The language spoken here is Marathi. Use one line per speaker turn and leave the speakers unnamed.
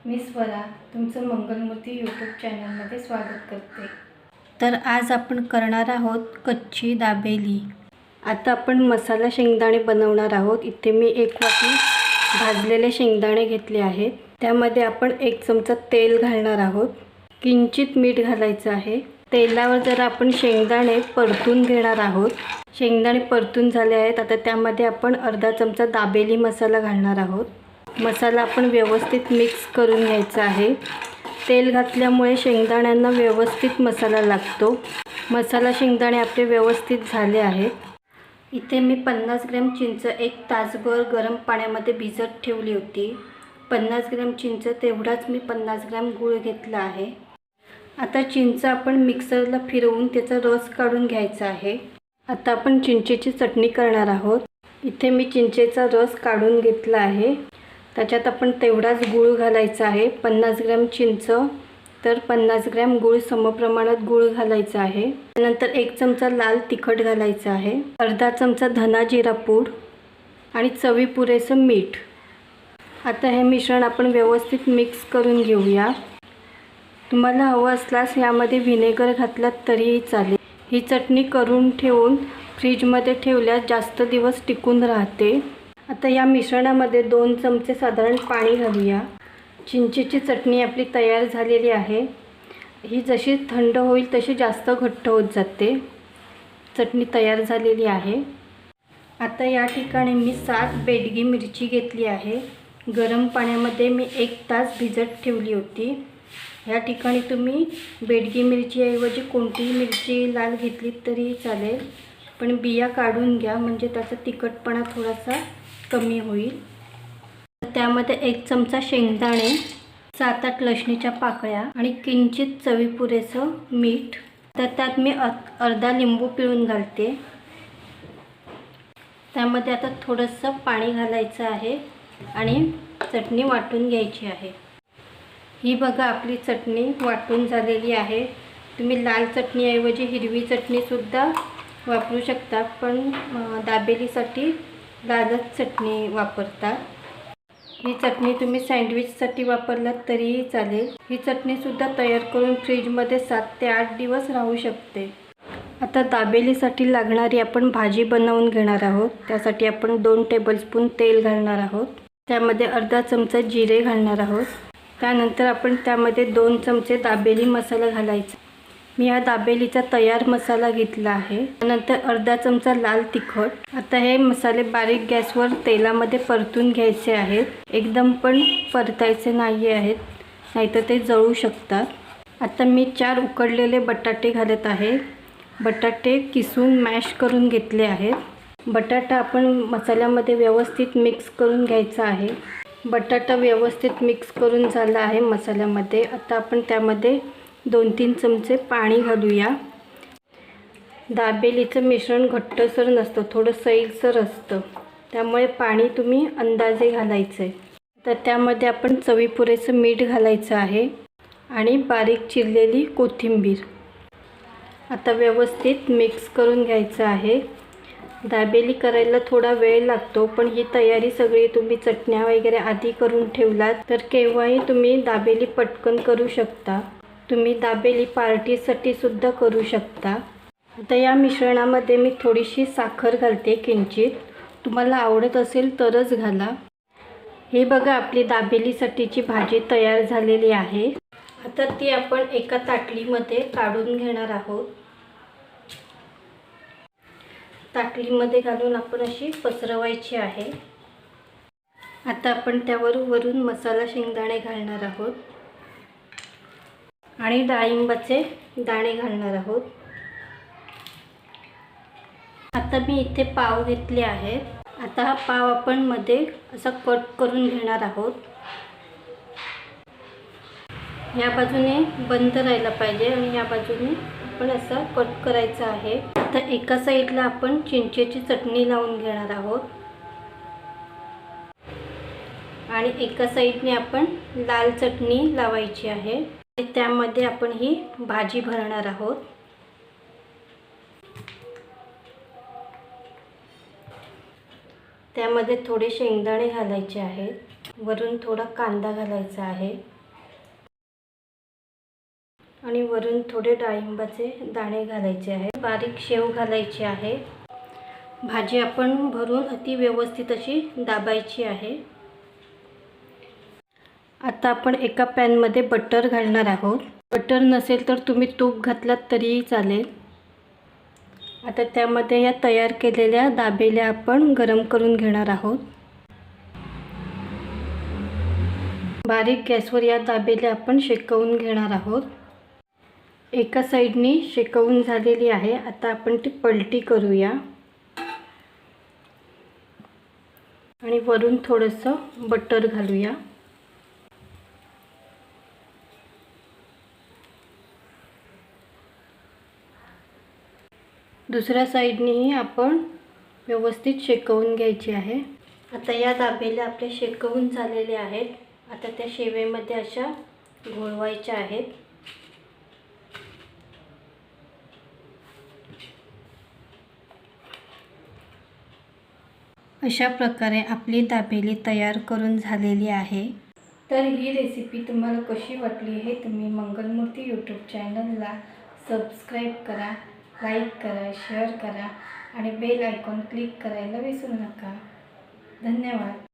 मी स्वरा तुमचं मंगलमूर्ती यूट्यूब चॅनलमध्ये स्वागत करते। तर आज आपण करणार आहोत कच्ची दाबेली। आता आपण मसाला शेंगदाणे बनवणार आहोत। इथे मी 1 वाटी भाजलेले शेंगदाणे घेतले आहेत। त्यामध्ये आपण 1 चमचा तेल घालणार आहोत। किंचित मीठ घालायचं आहे। तेलावर जरा आपण शेंगदाणे परतून घेणार आहोत। शेंगदाणे परतून झाले आहेत। आता त्यामध्ये आपण अर्धा चमचा दाबेली मसाला घालणार आहोत। मसाला आपण व्यवस्थित मिक्स करून घ्यायचा आहे। तेल घातल्यामुळे शेंगदाण्यांना व्यवस्थित मसाला लागतो। मसाला शेंगदाणे आपले व्यवस्थित झाले आहेत। इथे मी 50 ग्रॅम चिंच 1 तासभर गरम पाण्यामध्ये भिजत ठेवली होती। 50 ग्रॅम चिंच तेवढाच मी 50 ग्रॅम गूळ घेतला आहे। आता चिंच आपण मिक्सरला फिरवून त्याचा रस काढून घ्यायचा आहे। आता आपण चिंचेची चटणी करणार आहोत। इथे मी चिंचेचा रस काढून घेतला आहे। त्याच्यात आपण तेवढाच गूळ घालायचा आहे। 50 ग्रॅम चिंच तर 50 ग्रॅम गूळ समप्रमाणात गूळ घालायचा आहे। त्यानंतर 1 चमचा लाल तिखट घालायचा आहे। अर्धा चमचा धना जिरा पूड आणि चवीपुरेसं मीठ। आता हे मिश्रण आपण व्यवस्थित मिक्स करून घेऊया। तुम्हाला हवं असल्यास यामध्ये व्हिनेगर घातलात तरीही चालेल। ही चटणी करून ठेवून फ्रीजमध्ये ठेवल्यास जास्त दिवस टिकून राहते। आता या मिश्रणामध्ये 2 चमचे साधारण पाणी घालूया। चिंचेची चटणी आपली तयार झालेली आहे। ही जशी थंड होईल तशी जास्त घट्ट होत जाते। चटणी तयार झालेली आहे। आता या ठिकाणी मी 7 बेडगी मिरची घेतली आहे। गरम पाण्यामध्ये मी 1 तास भिजत ठेवली होती। या ठिकाणी तुम्ही बेडगी मिरचीऐवजी कोणतीही मिरची लाल घेतली तरी चालेल, पण बिया काढून घ्या म्हणजे त्याचा तिखटपणा थोडासा कमी होईल। त्यामध्ये 1 चमचा शेंगदाणे, 7-8 लसणीच्या पाकळ्या आणि किंचित चवीपुरेसं मीठ। तर त्यात मी अर्धा लिंबू पिळून घालते। त्यामध्ये आता थोडंसं पाणी घालायचं आहे आणि चटणी वाटून घ्यायची आहे। ही बघा आपली चटणी वाटून झालेली आहे। तुम्ही लाल चटणीऐवजी हिरवी चटणीसुद्धा वापरू शकता, पण दाबेलीसाठी लालच चटणी वापरता। ही चटणी तुम्ही सँडविचसाठी वापरलात तरीही चालेल। ही चटणीसुद्धा तयार करून फ्रीजमध्ये 7 ते 8 दिवस राहू शकते। आता दाबेलीसाठी लागणारी आपण भाजी बनवून घेणार आहोत। त्यासाठी आपण 2 टेबलस्पून तेल घालणार आहोत। त्यामध्ये अर्धा चमचा जिरे घालणार आहोत। त्यानंतर आपण त्यामध्ये 2 चमचे दाबेली मसाला घालायचा। मी हा दाबेलीचा तयार मसाला घेतला आहे। त्यानंतर अर्धा चमचा लाल तिखट। आता हे मसाले बारीक गॅसवर तेलामध्ये परतून घ्यायचे आहेत। एकदम पण परतायचे नाही आहेत, नाहीतर ते जळू शकतात। आता मी 4 उकडलेले बटाटे घालत आहे। बटाटे किसून मॅश करून घेतले आहेत। बटाटा आपण मसाल्यामध्ये व्यवस्थित मिक्स करून घ्यायचा आहे। बटाटा व्यवस्थित मिक्स करून झाला आहे मसाल्यामध्ये। आता आपण त्यामध्ये 2-3 चमचे पाणी घालूया। दाबेलीचं मिश्रण घट्टसर नसतं, थोडं सैलसर असतं, त्यामुळे पाणी तुम्ही अंदाजे घालायचं आहे। तर त्यामध्ये आपण चवीपुरेसं मीठ घालायचं आहे आणि बारीक चिरलेली कोथिंबीर। आता व्यवस्थित मिक्स करून घ्यायचं आहे। दाबेली करायला थोडा वेळ लागतो, पण ही तयारी सगळी तुम्ही चटण्या वगैरे आधी करून ठेवलात तर केव्हाही तुम्ही दाबेली पटकन करू शकता। तुम्ही दाबेली पार्टीसाठी सुद्धा करू शकता। आता या मिश्रणामध्ये मी थोडीशी साखर घालते किंचित, तुम्हाला आवडत असेल तरच घाला। हे बघा आपली दाबेलीसाठीची भाजी तयार झालेली आहे। आता ती आपण एका ताटलीमध्ये काढून घेणार आहोत। ताटलीमध्ये घालून आपण अशी पसरवायची आहे। आता आपण त्यावर वरून मसाला शेंगदाणे घालणार आहोत आणि डाळिंबाचे दाणे घालणार आहोत। आता मी इथे पाव घेतले आहेत। आता हा पाव आपण मध्ये असा कट करून घेणार आहोत। या बाजूने बंद राहायला पाहिजे आणि या बाजूने आपण असा कट करायचा आहे। आता एका साईडला आपण चिंचेची चटणी लावून घेणार आहोत आणि एका साईडने आपण लाल चटणी लावायची आहे। त्यामध्ये आपण ही भाजी भरणार आहोत। त्यामध्ये थोडे शेंगदाणे घालायचे आहेत। वरून थोडा कांदा घालायचा आहे आणि वरून थोडे डाळिंबाचे दाणे घालायचे आहे. बारीक शेव घालायची आहे. भाजी आपण भरून अति व्यवस्थित अशी दाबायची आहे. आता आपण एका पॅनमध्ये बटर घालणार आहोत. बटर नसेल तर तुम्ही तूप घातलात तरीही चालेल. आता त्यामध्ये या तयार केलेल्या दाबेल्या आपण गरम करून घेणार आहोत. बारीक गॅसवर या दाबेल्या आपण शेकवून घेणार आहोत. एका साईडनी शेकवून झालेली आहे. आता आपण ती पलटी करूया आणि वरून थोडंसं बटर घालूया. दुसऱ्या साईडनीही आपण व्यवस्थित शेकवून घ्यायची आहे. आता या दाबेल्या आपल्या शेकवून झालेल्या आहेत. आता त्या शेवेमध्ये अशा घोळवायच्या आहेत. अशा प्रकारे आपली दाबेली तयार करून झालेली आहे. तर ही रेसिपी तुम्हाला कशी वाटली हे तुम्ही मंगलमूर्ती यूट्यूब चॅनलला सबस्क्राईब करा, लाईक करा, शेअर करा आणि बेल आयकॉन क्लिक करायला विसरू नका. धन्यवाद.